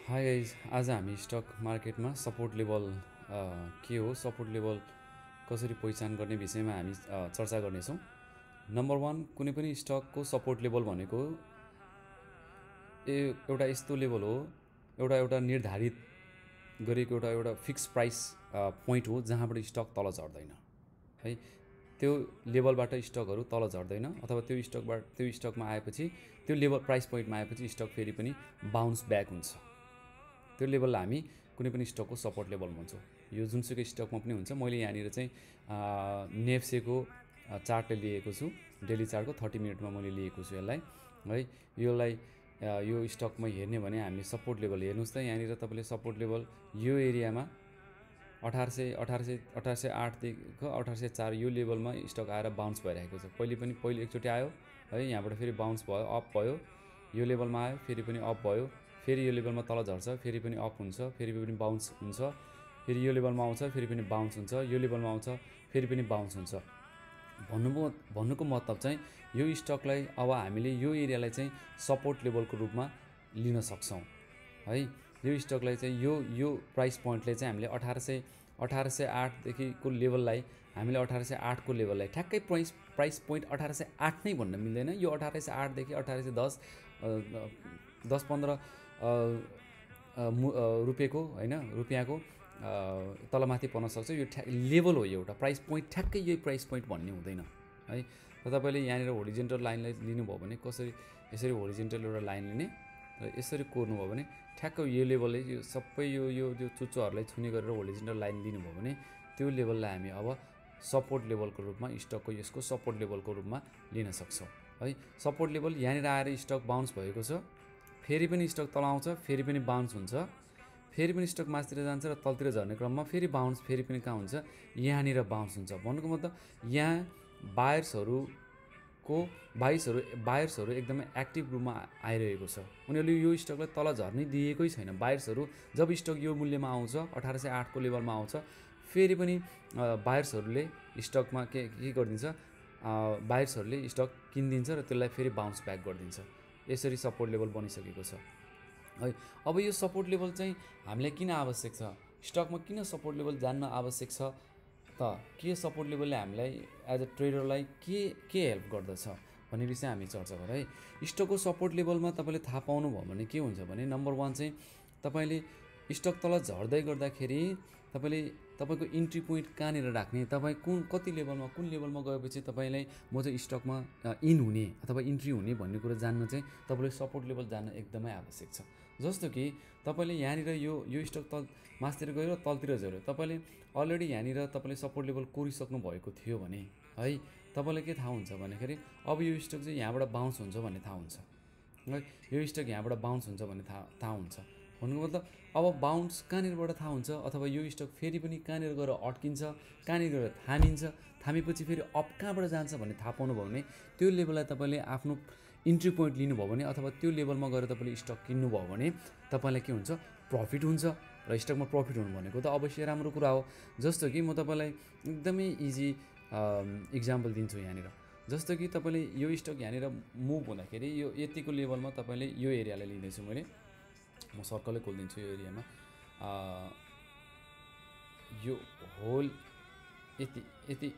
Hi guys, आज हामी stock मार्केटमा सपोर्ट लेभल के हो, सपोर्ट लेभल कसरी पहिचान गर्ने विषयमा हामी चर्चा गर्नेछौँ। नम्बर वान, कुनै पनि स्टकको सपोर्ट लेभल भनेको एउटा यस्तो लेभल हो, एउटा निर्धारित गरेको एउटा फिक्स प्राइस पोइन्ट हो जहाँबाट स्टक तल झर्दैन है। त्यो लेभलबाट स्टकहरू तल झर्दैन, अथवा त्यो स्टकमा आएपछि त्यो लेभल प्राइस पोइन्टमा आएपछि स्टक फेरि पनि बााउन्स ब्याक हुन्छ। त्यो लेभललाई हामी कुनै पनि स्टकको सपोर्ट लेभल भन्छौँ। यो जुनसुकै स्टकमा पनि हुन्छ। मैले यहाँनिर चाहिँ नेप्सेको चार्टले लिएको छु, डेली चार्टको 30 मिनटमा मैले लिएको छु यसलाई है। यो स्टकमा हेर्ने भने हामीले सपोर्ट लेभल हेर्नुहोस् त। यहाँनिर तपाईँले सपोर्ट लेभल यो एरियामा 1808देखि 1804 यो लेभलमा स्टक आएर बााउन्स भइरहेको छ। पहिले एकचोटि आयो है, यहाँबाट फेरि बााउन्स भयो, अप भयो, यो लेभलमा आयो, फेरि पनि अप भयो, फेरि यो लेभलमा तल झर्छ, फेरि पनि अप हुन्छ, फेरि पनि बााउन्स हुन्छ, फेरि यो लेभलमा आउँछ, फेरि पनि बााउन्स हुन्छ, यो लेभलमा आउँछ, फेरि पनि बााउन्स हुन्छ। भन्नुको मतलब चाहिँ यो स्टकलाई अब हामीले यो एरियालाई चाहिँ सपोर्ट लेभलको रूपमा लिन सक्छौँ है। यो स्टकलाई चाहिँ यो प्राइस पोइन्टले चाहिँ हामीले 1808देखिको लेभललाई हामीले 1808को लेभललाई ठ्याक्कै प्राइस पोइन्ट 1808 नै भन्न मिल्दैन। यो 1808देखि 1810 10-15 रुपियाँको होइन, रुपियाँको तलमाथि पर्न सक्छ। यो लेभल हो, एउटा प्राइस पोइन्ट ठ्याक्कै यही प्राइस पोइन्ट भन्ने हुँदैन है। र तपाईँले यहाँनिर होरिजेन्टल लाइनलाई लिनुभयो भने कसरी, यसरी होरिजेन्टल एउटा लाइन लिने र यसरी कोर्नुभयो भने ठ्याक्क यो लेभलले यो सबै यो चुच्चोहरूलाई छुने गरेर होरिजेन्टल लाइन लिनुभयो भने त्यो लेभललाई हामी अब सपोर्ट लेभलको रूपमा, स्टकको यसको सपोर्ट लेभलको रूपमा लिन सक्छौँ है। सपोर्ट लेभल यहाँनिर आएर स्टक बााउन्स भएको छ, फेरि पनि स्टक तल आउँछ, फेरि पनि बााउन्स हुन्छ, फेरि पनि स्टक माथितिर जान्छ र तलतिर झर्ने क्रममा फेरि बााउन्स, फेरि पनि कहाँ हुन्छ, यहाँनिर बााउन्स हुन्छ। भन्नुको मतलब यहाँ बायर्सहरू एकदमै एक्टिभ रूपमा आइरहेको छ। उनीहरूले यो स्टकलाई तल झर्नै दिएकै छैन। बायर्सहरू जब स्टक यो मूल्यमा आउँछ, 1808को लेभलमा आउँछ, फेरि पनि बायर्सहरूले स्टकमा के गरिदिन्छ, बायर्सहरूले स्टक किनिदिन्छ र त्यसलाई फेरि बााउन्स ब्याक गरिदिन्छ। यसरी सपोर्ट लेभल बनिसकेको छ है। अब यो सपोर्ट लेभल चाहिँ हामीलाई किन आवश्यक छ, स्टकमा किन सपोर्ट लेभल जान्न आवश्यक छ त, के सपोर्ट लेभलले हामीलाई एज अ ट्रेडरलाई के हेल्प गर्दछ भन्ने विषय हामी चर्चा गरौँ है। स्टकको सपोर्ट लेभलमा तपाईँले थाहा पाउनुभयो भने के हुन्छ भने, नम्बर वान चाहिँ तपाईँले स्टक तल झर्दै गर्दाखेरि तपाईँको इन्ट्री पोइन्ट कहाँनिर राख्ने, तपाईँ कति लेभलमा, कुन लेभलमा गएपछि तपाईँलाई म चाहिँ स्टकमा इन हुने अथवा इन्ट्री हुने भन्ने कुरा जान्न चाहिँ तपाईँले सपोर्ट लेभल जान्न एकदमै आवश्यक छ। जस्तो कि तपाईँले यहाँनिर यो स्टक माथितिर गयो र तलतिर झऱ्यो, तपाईँले अलरेडी यहाँनिर तपाईँले सपोर्ट लेभल कोरिसक्नु भएको थियो भने है, तपाईँलाई के थाहा हुन्छ भन्दाखेरि अब यो स्टक चाहिँ यहाँबाट बााउन्स हुन्छ भन्ने थाहा हुन्छ है। यो स्टक यहाँबाट बााउन्स हुन्छ भन्ने थाहा हुन्छ। भन्नुको मतलब अब बााउन्स कहाँनिरबाट थाहा हुन्छ, अथवा यो स्टक फेरि पनि कहाँनिर गएर अड्किन्छ, कहाँनिर गएर थामिन्छ, थामेपछि फेरि अप कहाँबाट जान्छ भन्ने थाहा पाउनुभयो भने त्यो लेभललाई तपाईँले आफ्नो इन्ट्री पोइन्ट लिनुभयो भने, अथवा त्यो लेभलमा गएर तपाईँले स्टक किन्नुभयो भने तपाईँलाई के हुन्छ, प्रफिट हुन्छ। र स्टकमा प्रफिट हुनु भनेको त अवश्य राम्रो कुरा हो। जस्तो कि म तपाईँलाई एकदमै इजी इक्जाम्पल दिन्छु यहाँनिर। जस्तो कि तपाईँले यो स्टक यहाँनिर मुभ हुँदाखेरि यो यतिको लेभलमा तपाईँले यो एरियालाई लिँदैछु, मैले म सर्कलै खोलिदिन्छु। यो एरियामा यो होल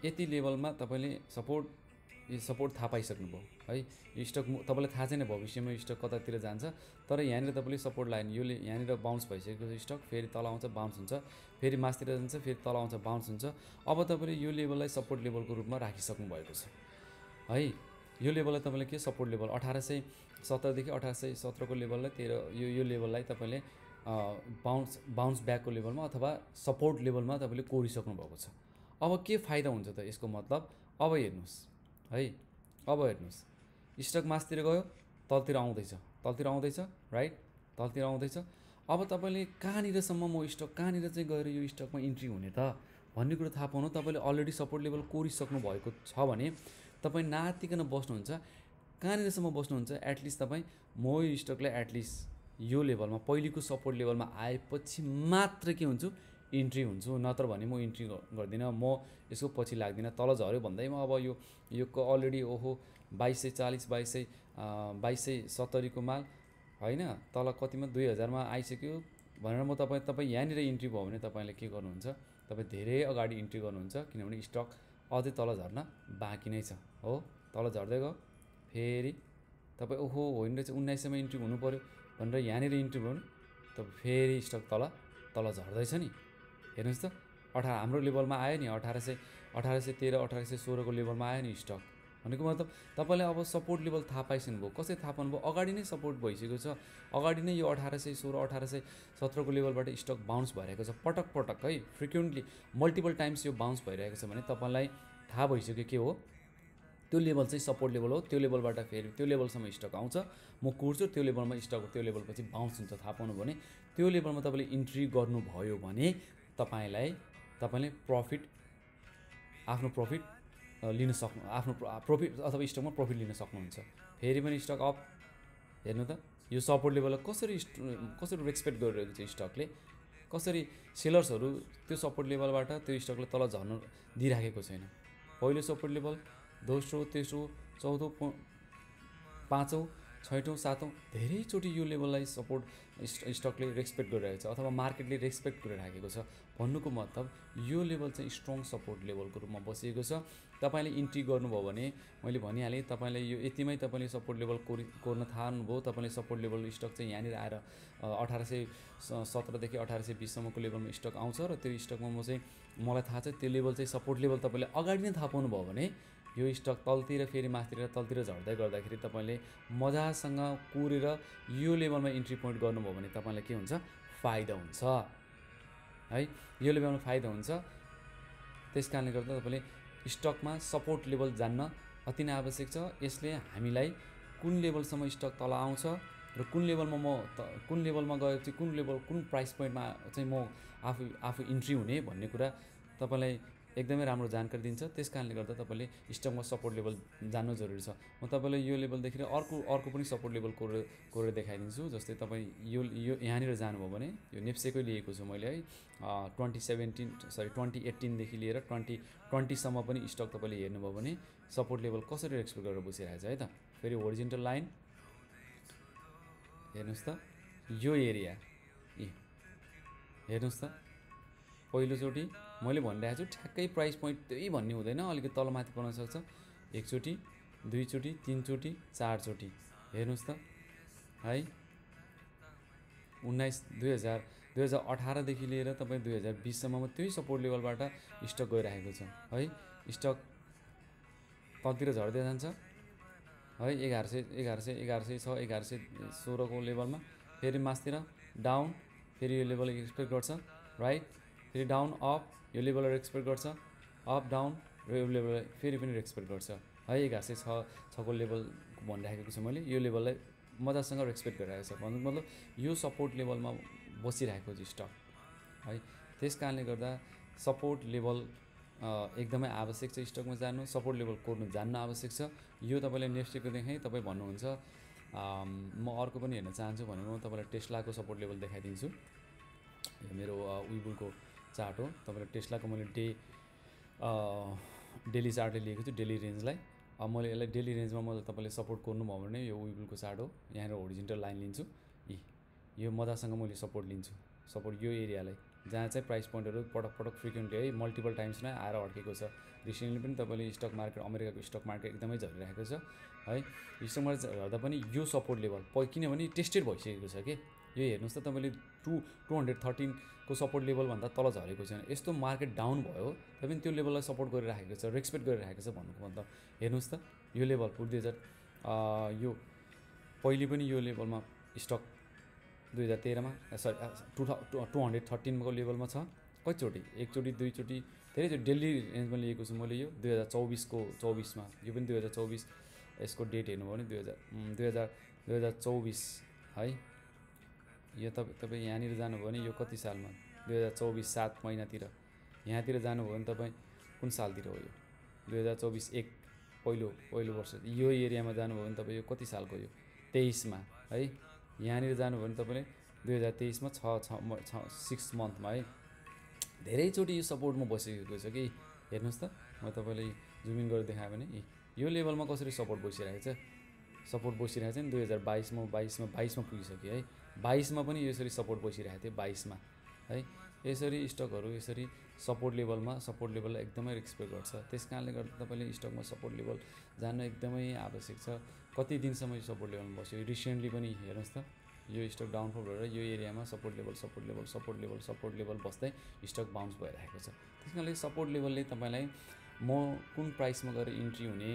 यति लेभलमा तपाईँले सपोर्ट थाहा पाइसक्नुभयो है। यो स्टक तपाईँलाई थाहा छैन भविष्यमा यो स्टक कतातिर जान्छ, तर यहाँनिर तपाईँले सपोर्ट लाइन यो यहाँनिर बााउन्स भइसकेको छ, स्टक फेरि तल आउँछ, बााउन्स हुन्छ, फेरि माथितिर जान्छ, फेरि तल आउँछ, बााउन्स हुन्छ। अब तपाईँले यो लेभललाई सपोर्ट लेभलको रूपमा राखिसक्नु भएको छ है। यो लेभललाई तपाईँले के सपोर्ट लेभल 1817देखि 1817को लेभललाई यो लेभललाई तपाईँले बााउन्स ब्याकको लेभलमा अथवा सपोर्ट लेभलमा तपाईँले कोरिसक्नु भएको छ। अब के फाइदा हुन्छ त यसको मतलब, अब हेर्नुहोस् है, अब हेर्नुहोस् स्टक माथितिर गयो, तलतिर आउँदैछ राइट, तलतिर आउँदैछ। अब तपाईँले कहाँनिरसम्म म स्टक कहाँनिर चाहिँ गएर यो स्टकमा इन्ट्री हुने त भन्ने कुरा थाहा पाउनु, तपाईँले अलरेडी सपोर्ट लेभल कोरिसक्नु भएको छ भने तपाईँ नातिकन बस्नुहुन्छ। कहाँनिरसम्म बस्नुहुन्छ, एटलिस्ट तपाईँ म यो स्टकलाई एटलिस्ट यो लेभलमा पहिलेको सपोर्ट लेभलमा आएपछि मात्र के हुन्छु, इन्ट्री हुन्छु, नत्र भने म इन्ट्री गर्दिनँ, म यसको पछि लाग्दिनँ। तल झऱ्यो भन्दैमा अब यो अलरेडी ओहो 2240 2270 को माल होइन तल कतिमा 2000मा आइसक्यो भनेर म तपाईँ यहाँनिर इन्ट्री भयो भने तपाईँले के गर्नुहुन्छ, तपाईँ धेरै अगाडि इन्ट्री गर्नुहुन्छ, किनभने स्टक अझै तल झर्न बाँकी नै छ हो। तल झर्दै गयो, फेरि तपाईँ ओहो होइन रहेछ 1900मा इन्ट्री हुनु पऱ्यो भनेर यहाँनिर इन्ट्री भयो भने तपाईँ फेरि स्टक तल तल झर्दैछ नि। हेर्नुहोस् त हाम्रो लेभलमा आयो नि 1813 1816को लेभलमा आयो नि स्टक। भनेको मतलब तपाईँले अब सपोर्ट लेभल थाहा पाइसक्नु भयो। कसरी थाहा पाउनुभयो? अगाडि नै सपोर्ट भइसकेको छ, अगाडि नै यो 1816 1817को लेभलबाट स्टक बााउन्स भइरहेको छ पटक पटक है, फ्रिक्वेन्टली मल्टिपल टाइम्स यो बााउन्स भइरहेको छ भने तपाईँलाई थाहा भइसक्यो के हो त्यो लेभल चाहिँ सपोर्ट लेभल हो। त्यो लेभलबाट फेरि त्यो लेभलसम्म स्टक आउँछ, म कुर्छु त्यो लेभलमा स्टक, त्यो लेभलपछि बााउन्स हुन्छ थाहा पाउनु भने त्यो लेभलमा तपाईँले इन्ट्री गर्नुभयो भने तपाईँले प्रफिट आफ्नो प्रफिट लिन सक्नु, आफ्नो प्रफिट अथवा स्टकमा प्रफिट लिन सक्नुहुन्छ। फेरि पनि स्टक अप, हेर्नु त यो सपोर्ट लेभललाई कसरी रेस्पेक्ट गरिरहेको छ स्टकले, कसरी सेलर्सहरू त्यो सपोर्ट लेभलबाट त्यो स्टकलाई तल झर्न दिइराखेको छैन। पहिलो सपोर्ट लेभल, दोस्रो, तेस्रो, चौथो, पाँचौँ, छैटौँ, सातौँ धेरैचोटि यो लेभललाई सपोर्ट स्टकले रेस्पेक्ट गरिरहेको छ अथवा मार्केटले रेस्पेक्ट गरिराखेको छ। भन्नुको मतलब यो लेभल चाहिँ स्ट्रङ सपोर्ट लेभलको रूपमा बसिएको छ। तपाईँले इन्ट्री गर्नुभयो भने मैले भनिहालेँ तपाईँले यो यतिमै तपाईँले सपोर्ट लेभल कोर्न थाल्नुभयो। तपाईँले सपोर्ट लेभल स्टक चाहिँ यहाँनिर आएर 1817देखि 1820सम्मको लेभलमा स्टक आउँछ र त्यो स्टकमा मलाई थाहा छ त्यो लेभल चाहिँ सपोर्ट लेभल तपाईँले अगाडि नै थाहा पाउनुभयो भने यो स्टक तलतिर फेरि माथितिर तलतिर झर्दै गर्दाखेरि तपाईँले मजासँग कुरेर यो लेभलमा इन्ट्री पोइन्ट गर्नुभयो भने तपाईँलाई के हुन्छ? फाइदा हुन्छ है, यो लेभलमा फाइदा हुन्छ। त्यस कारणले गर्दा तपाईँले स्टकमा सपोर्ट लेभल जान्न अति नै आवश्यक छ। यसले हामीलाई कुन लेभलसम्म स्टक तल आउँछ र कुन लेभलमा गएपछि कुन प्राइस पोइन्टमा चाहिँ म आफू इन्ट्री हुने भन्ने कुरा तपाईँलाई एकदमै राम्रो जानकारी दिन्छ। त्यस कारणले गर्दा तपाईँले स्टकमा सपोर्ट लेभल जान्नु जरुरी छ। म तपाईँलाई यो लेभलदेखि अर्को पनि सपोर्ट लेभल कोरेर देखाइदिन्छु। जस्तै तपाईँ यो यहाँनिर जानुभयो भने यो नेप्सेकै लिएको छु मैले है, 2018देखि लिएर 2020सम्म पनि स्टक तपाईँले हेर्नुभयो भने सपोर्ट लेभल कसरी एक्सपेक्ट गरेर बसिरहेको छ है त। फेरि होरिजेन्टल लाइन हेर्नुहोस् त, यो एरिया हेर्नुहोस् त, पहिलोचोटि मैले भनिरहेको छु ठ्याक्कै प्राइस पोइन्ट त्यही भन्ने हुँदैन, अलिकति तलमाथि पर्न सक्छ। एकचोटि, दुईचोटि, तिनचोटि, चारचोटि हेर्नुहोस् त है। 2018देखि लिएर तपाईँ 2020सम्ममा त्यही सपोर्ट लेभलबाट स्टक गइरहेको छ है। स्टक तलतिर झर्दै जान्छ है, 1100 छ, 1116को लेभलमा फेरि मासतिर डाउन, फेरि यो लेभल एक्सपेक्ट गर्छ राइट, फेरि डाउन अप, यो लेभललाई एक्सपेक्ट गर्छ अप डाउन र यो लेभललाई फेरि पनि एक्सपेक्ट गर्छ है। 1106को लेभल भनिराखेको छु मैले, यो लेभललाई मजासँग रेस्पेक्ट गरिरहेको छ। भन्नुको मतलब यो सपोर्ट लेभलमा बसिरहेको छ स्टक है। त्यस कारणले गर्दा सपोर्ट लेभल एकदमै आवश्यक छ। स्टकमा जानु, सपोर्ट लेभल कोर्नु जान्न आवश्यक छ। यो तपाईँले नेक्स्टको देखाएँ, तपाईँ भन्नुहुन्छ म अर्को पनि हेर्न चाहन्छु भने म तपाईँलाई टेस्लाको सपोर्ट लेभल देखाइदिन्छु। यो मेरो विबुलको चार्ट हो। तपाईँलाई टेस्लाको मैले डेली चार्टले लिएको छु, डेली रेन्जलाई। अब मैले यसलाई डेली रेन्जमा मैले तपाईँले सपोर्ट कोर्नुभयो भने यो विबुलको चार्ट हो। यहाँनिर होरिजेन्टल लाइन लिन्छु, यो मजासँग मैले सपोर्ट लिन्छु, सपोर्ट यो एरियालाई जहाँ चाहिँ प्राइस पोइन्टहरू पटक फ्रिक्वेन्टली है मल्टिपल टाइम्स नै आएर अड्केको छ। रिसेन्टली पनि तपाईँले स्टक मार्केट, अमेरिकाको स्टक मार्केट एकदमै झरिरहेको छ है। स्टक मार्केट झर्दा पनि यो सपोर्ट लेभल किनभने टेस्टेड भइसकेको छ कि यो हेर्नुहोस् त, तपाईँले 213को सपोर्ट लेभलभन्दा तल झरेको छैन। यस्तो मार्केट डाउन भयो तै पनि त्यो लेभललाई सपोर्ट गरिरहेको छ, रेस्पेक्ट गरिरहेको छ भन्नुको मतलब हेर्नुहोस् त यो लेभल 2000 यो पहिले पनि यो लेभलमा स्टक 2013मा 213को लेभलमा छ। कतिचोटि? एकचोटि, दुईचोटि, धेरैचोटि डेली रेन्जमा लिएको छु मैले यो 2024मा। यो पनि 2024 यसको डेट हेर्नुभयो भने 2024 है। यो तपाईँ यहाँनिर जानुभयो भने यो कति सालमा? 2024 7 महिनातिर। यहाँतिर जानुभयो भने तपाईँ कुन सालतिर हो? यो 2024 1 पहिलो वर्ष। यो एरियामा जानुभयो भने तपाईँ यो कति सालको? यो 23मा है। यहाँनिर जानुभयो भने तपाईँले 2023मा 6 मन्थमा है। धेरैचोटि यो सपोर्टमा बसिरहेको छ कि हेर्नुहोस् त। म तपाईँलाई जुम इन गरेर देखाएँ भने यो लेभलमा कसरी सपोर्ट बसिरहेको छ। सपोर्ट बसिरहेको छ नि 2022मा 22मा पुगिसक्यो है। 22मा पनि यसरी सपोर्ट बसिरहेको थियो 22मा है। यसरी स्टकहरू यसरी सपोर्ट लेभललाई एकदमै रेस्पेक्ट गर्छ। त्यस कारणले गर्दा तपाईँले स्टकमा सपोर्ट लेभल जान्न एकदमै आवश्यक छ। कति दिनसम्म यो सपोर्ट लेभलमा बस्यो, रिसेन्टली पनि हेर्नुहोस् त, यो स्टक डाउनफल भएर यो एरियामा सपोर्ट लेभल बस्दै स्टक बाउन्स भइरहेको छ। त्यस कारणले सपोर्ट लेभलले तपाईँलाई म कुन प्राइसमा गएर इन्ट्री हुने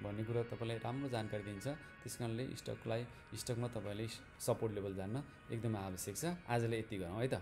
भन्ने कुरा तपाईँलाई राम्रो जानकारी दिन्छ। त्यस कारणले स्टकमा तपाईँले सपोर्ट लेभल जान्न एकदमै आवश्यक छ। आजलाई यति गरौँ है त।